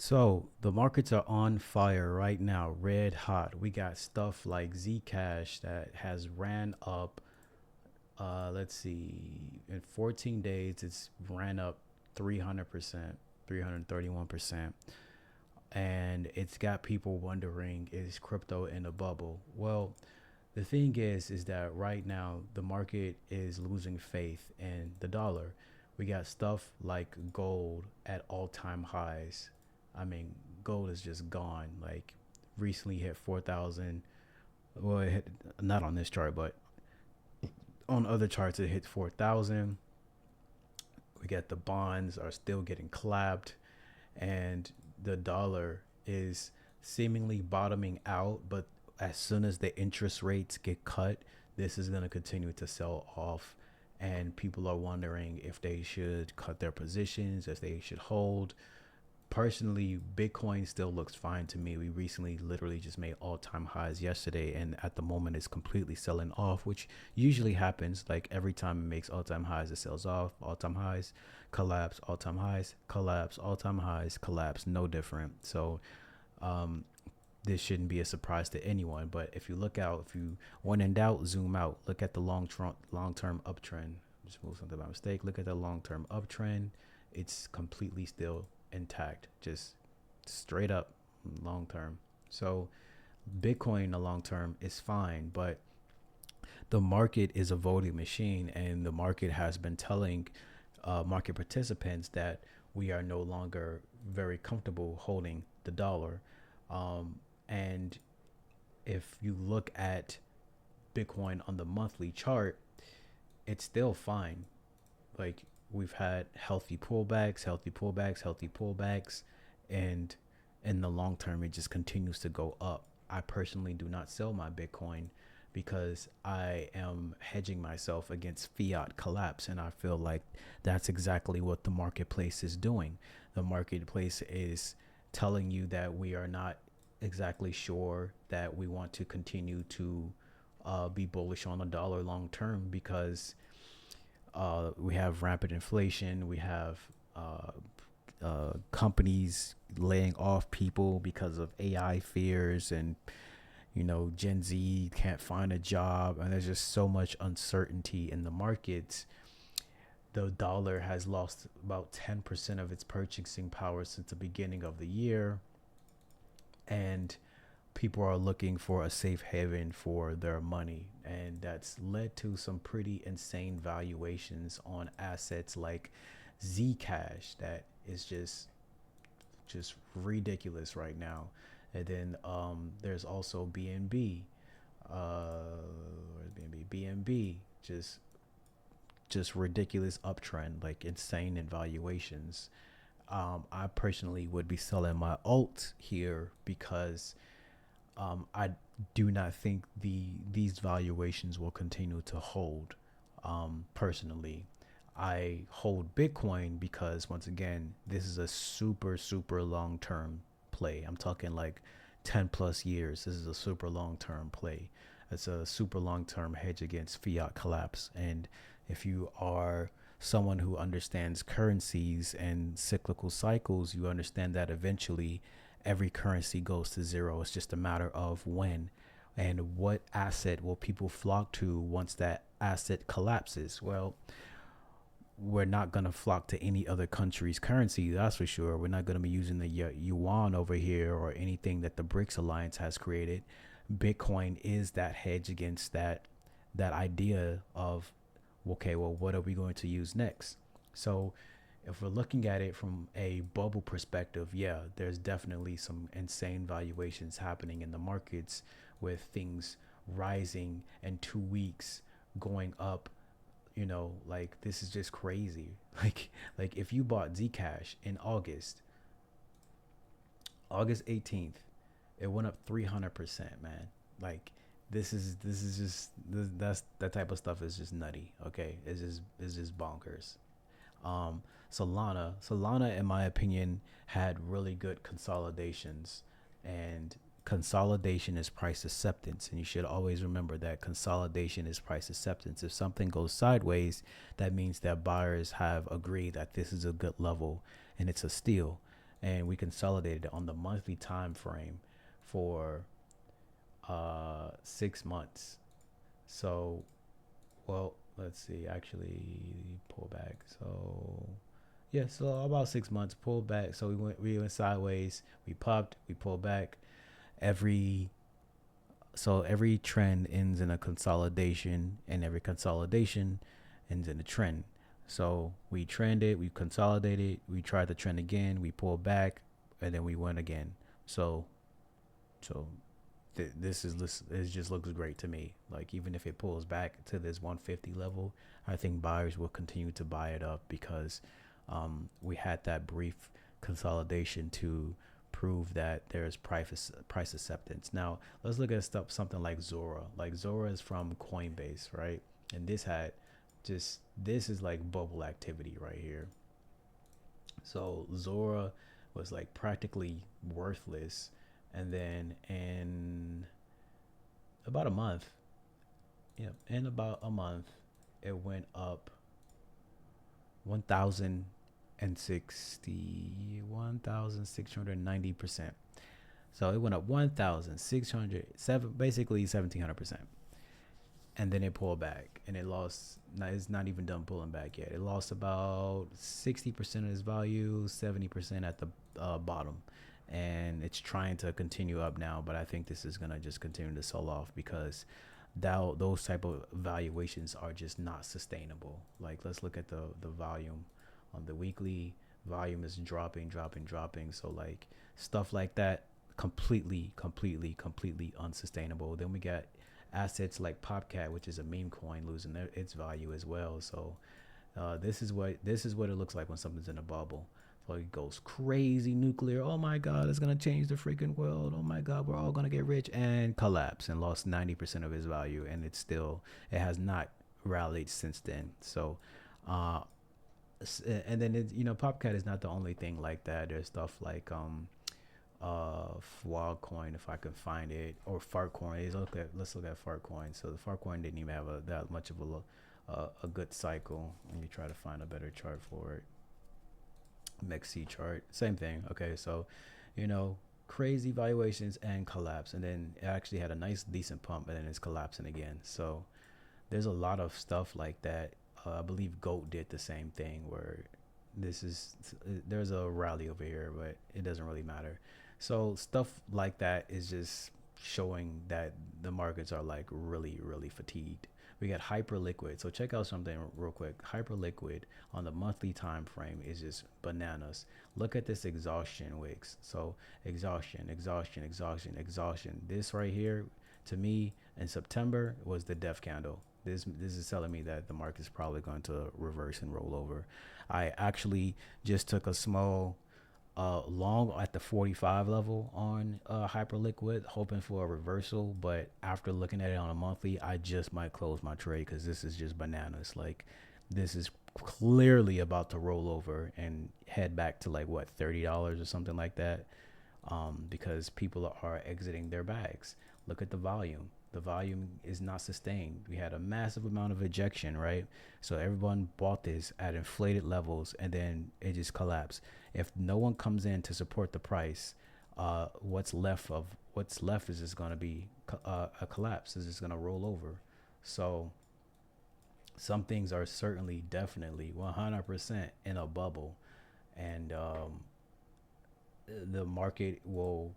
So the markets are on fire right now, red hot. We got stuff like Zcash that has ran up. Let's see, in 14 days, it's ran up 300%, 331%, and it's got people wondering, is crypto in a bubble? Well, the thing is that right now the market is losing faith in the dollar. We got stuff like gold at all-time highs. I mean, gold is just gone. Like recently hit 4,000. Well, it hit, not on this chart, but on other charts it hit 4,000. We got the bonds are still getting clapped, and the dollar is seemingly bottoming out, but as soon as the interest rates get cut, this is going to continue to sell off, and people are wondering if they should cut their positions, if they should hold. Personally, Bitcoin still looks fine to me. We recently literally just made all-time highs yesterday, and at the moment it's completely selling off, which usually happens. Like every time it makes all-time highs, it sells off. All-time highs, collapse. All-time highs, collapse. All-time highs, collapse. No different. So um, this shouldn't be a surprise to anyone. But if you look out, if you when in doubt, zoom out. Look at the long-term uptrend. Just move something by mistake. Look at the long-term uptrend. It's completely still intact, just straight up long term. So Bitcoin in the long term is fine, but the market is a voting machine, and the market has been telling market participants that we are no longer very comfortable holding the dollar. And if you look at Bitcoin on the monthly chart, it's still fine. Like we've had healthy pullbacks, healthy pullbacks, healthy pullbacks, and in the long term, it just continues to go up. I personally do not sell my Bitcoin because I am hedging myself against fiat collapse, and I feel like that's exactly what the marketplace is doing. The marketplace is telling you that we are not exactly sure that we want to continue to be bullish on a dollar long term because we have rampant inflation. We have companies laying off people because of AI fears, and Gen Z can't find a job, and there's just so much uncertainty in the markets. The dollar has lost about 10% of its purchasing power since the beginning of the year, and people are looking for a safe haven for their money, and that's led to some pretty insane valuations on assets like Zcash that is just ridiculous right now. And then there's also BNB. Where's BNB? BNB just ridiculous uptrend, like insane in valuations. I personally would be selling my alt here because I do not think these valuations will continue to hold. Personally, I hold Bitcoin because once again, this is a super long term play. I'm talking like 10 plus years. This is a super long term play. It's a super long term hedge against fiat collapse. And if you are someone who understands currencies and cyclical cycles, you understand that eventually every currency goes to zero. It's just a matter of when and what asset will people flock to once that asset collapses. Well, we're not going to flock to any other country's currency, that's for sure. We're not going to be using the yuan over here or anything that the BRICS alliance has created. Bitcoin is that hedge against that idea of, okay, well, what are we going to use next? So if we're looking at it from a bubble perspective, yeah, there's definitely some insane valuations happening in the markets with things rising in 2 weeks, going up. Like this is just crazy. Like if you bought Zcash in August 18th, it went up 300%, man. Like this is just that's that type of stuff is just nutty. Okay, it's just bonkers. Solana, in my opinion, had really good consolidations, and consolidation is price acceptance. And you should always remember that consolidation is price acceptance. If something goes sideways, that means that buyers have agreed that this is a good level and it's a steal. and we consolidated it on the monthly time frame for 6 months. So, well, let's see, actually pull back. So yeah, so about 6 months pulled back. So we went sideways, we popped, we pulled back. Every So every trend ends in a consolidation, and every consolidation ends in a trend. So we trended, we consolidated, we tried to trend again, we pulled back, and then we went again. So so this it just looks great to me. Like even if it pulls back to this 150 level, I think buyers will continue to buy it up because we had that brief consolidation to prove that there's price acceptance. Now let's look at something like Zora. Like Zora is from Coinbase, right? And this is like bubble activity right here. So Zora was like practically worthless, and then in about a month, yeah, in about a month, it went up 1,690%. So it went up 1,607, basically 1,700%. And then it pulled back and it lost. It's not even done pulling back yet. It lost about 60% of its value, 70% at the bottom. And it's trying to continue up now, but I think this is going to just continue to sell off because those type of valuations are just not sustainable. Like let's look at the volume on the weekly. Volume is dropping. So like stuff like that, completely unsustainable. Then we got assets like Popcat, which is a meme coin, losing its value as well. So this is what it looks like when something's in a bubble. So it goes crazy nuclear. Oh my God, it's gonna change the freaking world. Oh my God, we're all gonna get rich, and collapse and lost 90% of its value, and it has not rallied since then. So, uh, and then Popcat is not the only thing like that. There's stuff like Wildcoin, if I can find it, or Fartcoin. Let's look at Fartcoin. So the Fartcoin didn't even have that much of a good cycle. Let me try to find a better chart for it. MEXC chart, same thing. Okay, so crazy valuations and collapse, and then it actually had a nice decent pump, and then it's collapsing again. So there's a lot of stuff like that. I believe Goat did the same thing where there's a rally over here, but it doesn't really matter. So stuff like that is just showing that the markets are like really fatigued. We got Hyperliquid. So check out something real quick. Hyperliquid on the monthly time frame is just bananas. Look at this exhaustion wicks. So exhaustion. This right here, to me, in September was the death candle. This is telling me that the market is probably going to reverse and roll over. I actually just took a small long at the 45 level on Hyperliquid, hoping for a reversal. But after looking at it on a monthly, I just might close my trade because this is just bananas. Like this is clearly about to roll over and head back to like what, $30 or something like that, because people are exiting their bags. Look at the volume. The volume is not sustained. We had a massive amount of ejection, right? So everyone bought this at inflated levels, and then it just collapsed. If no one comes in to support the price, what's left is just going to be a collapse. It's just going to roll over. So some things are certainly, definitely, 100% in a bubble, and the market will.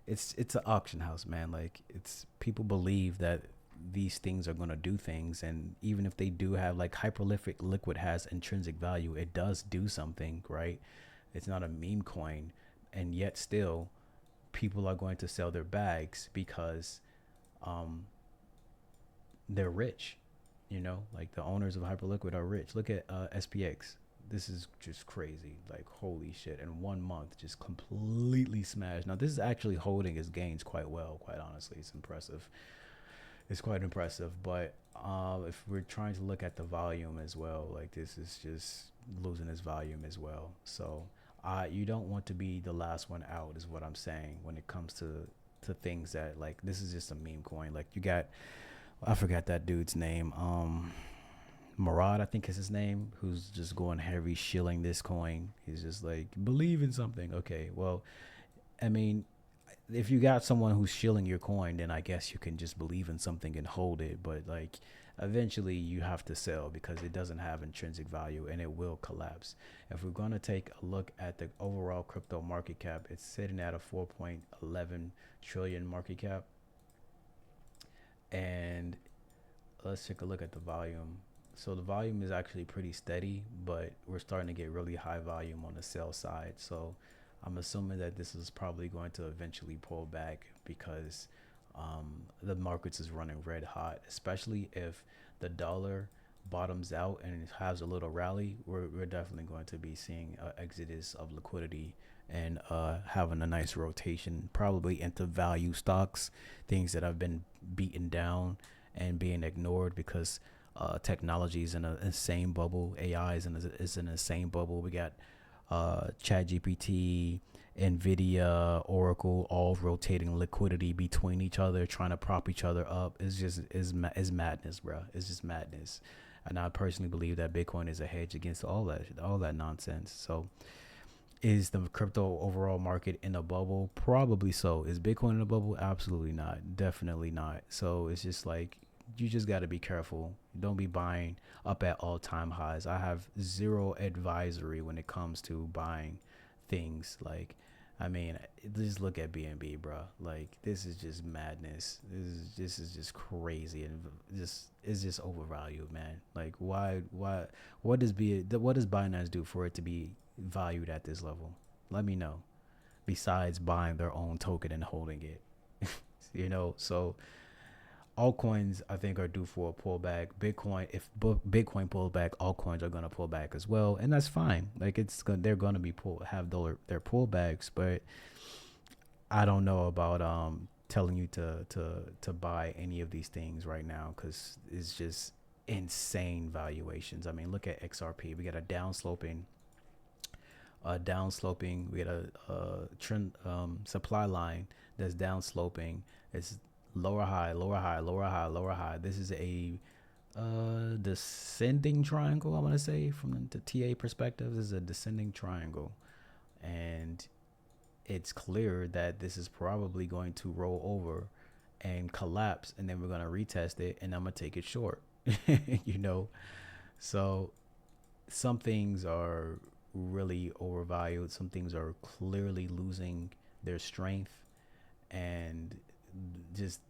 It's an auction house, man. Like it's people believe that these things are gonna do things, and even if they do have like Hyperliquid has intrinsic value, it does do something, right? It's not a meme coin, and yet still, people are going to sell their bags because they're rich. Like the owners of Hyperliquid are rich. Look at SPX. This is just crazy. Like holy shit! In 1 month, just completely smashed. Now this is actually holding its gains quite well. Quite honestly, it's impressive. It's quite impressive. But if we're trying to look at the volume as well, like this is just losing its volume as well. So you don't want to be the last one out, is what I'm saying when it comes to things that like this is just a meme coin. Like you got, I forgot that dude's name. Murad, I think is his name, who's just going heavy shilling this coin. He's just like, believe in something. Okay, well, I mean, if you got someone who's shilling your coin, then I guess you can just believe in something and hold it. But like, eventually you have to sell because it doesn't have intrinsic value and it will collapse. If we're going to take a look at the overall crypto market cap, it's sitting at a 4.11 trillion market cap. And let's take a look at the volume. So the volume is actually pretty steady, but we're starting to get really high volume on the sell side. So I'm assuming that this is probably going to eventually pull back because the markets is running red hot, especially if the dollar bottoms out and it has a little rally. We're definitely going to be seeing an exodus of liquidity and having a nice rotation, probably into value stocks, things that have been beaten down and being ignored because technology is in an insane bubble. AI is in an insane bubble. We got Chat GPT, Nvidia, Oracle, all rotating liquidity between each other, trying to prop each other up. It's just is madness, bro. It's just madness. And I personally believe that Bitcoin is a hedge against all that nonsense. So, is the crypto overall market in a bubble? Probably so. Is Bitcoin in a bubble? Absolutely not. Definitely not. So it's just like you just got to be careful. Don't be buying up at all-time highs. I have zero advisory when it comes to buying things. Like, I mean, just look at BNB, bro. Like, this is just madness. This is just crazy and just it's just overvalued, man. Like, what does Binance do for it to be valued at this level? Let me know. Besides buying their own token and holding it, so altcoins I think are due for a pullback. Bitcoin, if Bitcoin pulls back, altcoins are gonna pull back as well, and that's fine. Like they're gonna be have their pullbacks, but I don't know about telling you to buy any of these things right now because it's just insane valuations. I mean, look at XRP. We got a downslope. We got a trend supply line that's downsloping. It's lower high, lower high, lower high, lower high. This is a descending triangle, I want to say, from the TA perspective. This is a descending triangle, and it's clear that this is probably going to roll over and collapse, and then we're going to retest it, and I'm going to take it short. So some things are really overvalued. Some things are clearly losing their strength, and just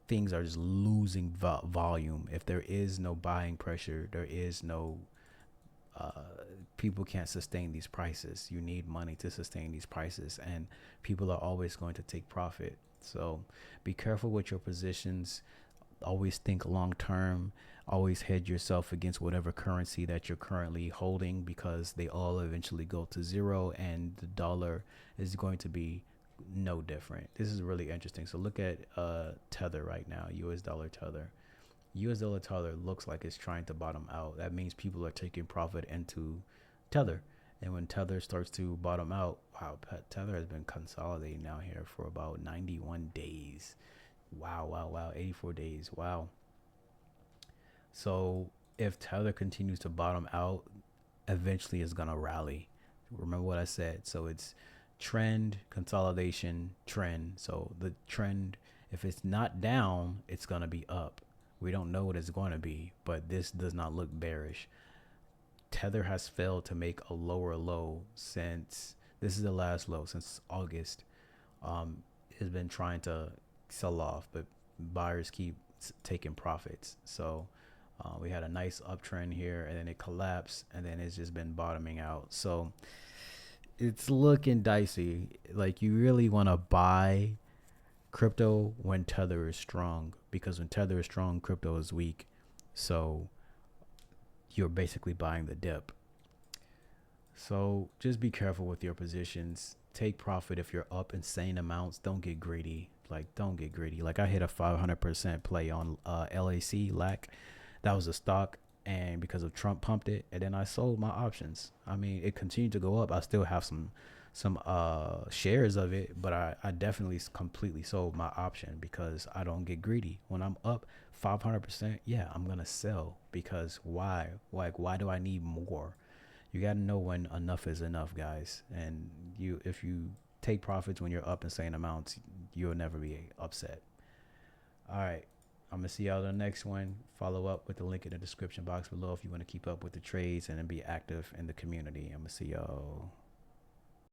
things are just losing volume. If there is no buying pressure, there is no people can't sustain these prices. You need money to sustain these prices, and people are always going to take profit. So be careful with your positions. Always think long term. Always hedge yourself against whatever currency that you're currently holding, because they all eventually go to zero, and the dollar is going to be no different. This is really interesting. So look at Tether right now, US dollar Tether. US dollar Tether looks like it's trying to bottom out. That means people are taking profit into Tether. And when Tether starts to bottom out, wow, Tether has been consolidating now here for about 91 days. Wow. 84 days. Wow. So if Tether continues to bottom out, eventually it's going to rally. Remember what I said. So it's trend, consolidation, trend. So the trend, if it's not down, it's going to be up. We don't know what it's going to be, but this does not look bearish. Tether has failed to make a lower low since, this is the last low since August. It's been trying to sell off, but buyers keep taking profits. So we had a nice uptrend here, and then it collapsed, and then it's just been bottoming out. So it's looking dicey. Like, you really want to buy crypto when Tether is strong, because when Tether is strong, crypto is weak. So you're basically buying the dip. So just be careful with your positions. Take profit if you're up insane amounts. Don't get greedy. Like I hit a 500% play on LAC. That was a stock, and because of Trump pumped it, and then I sold my options. I mean, it continued to go up. I still have some some shares of it, but I definitely completely sold my option because I don't get greedy. When I'm up 500%, yeah, I'm gonna sell because why? Like, why do I need more? You got to know when enough is enough, guys. And if you take profits when you're up insane amounts, you'll never be upset. All right. I'm going to see y'all in the next one. Follow up with the link in the description box below if you want to keep up with the trades and then be active in the community. I'm going to see y'all.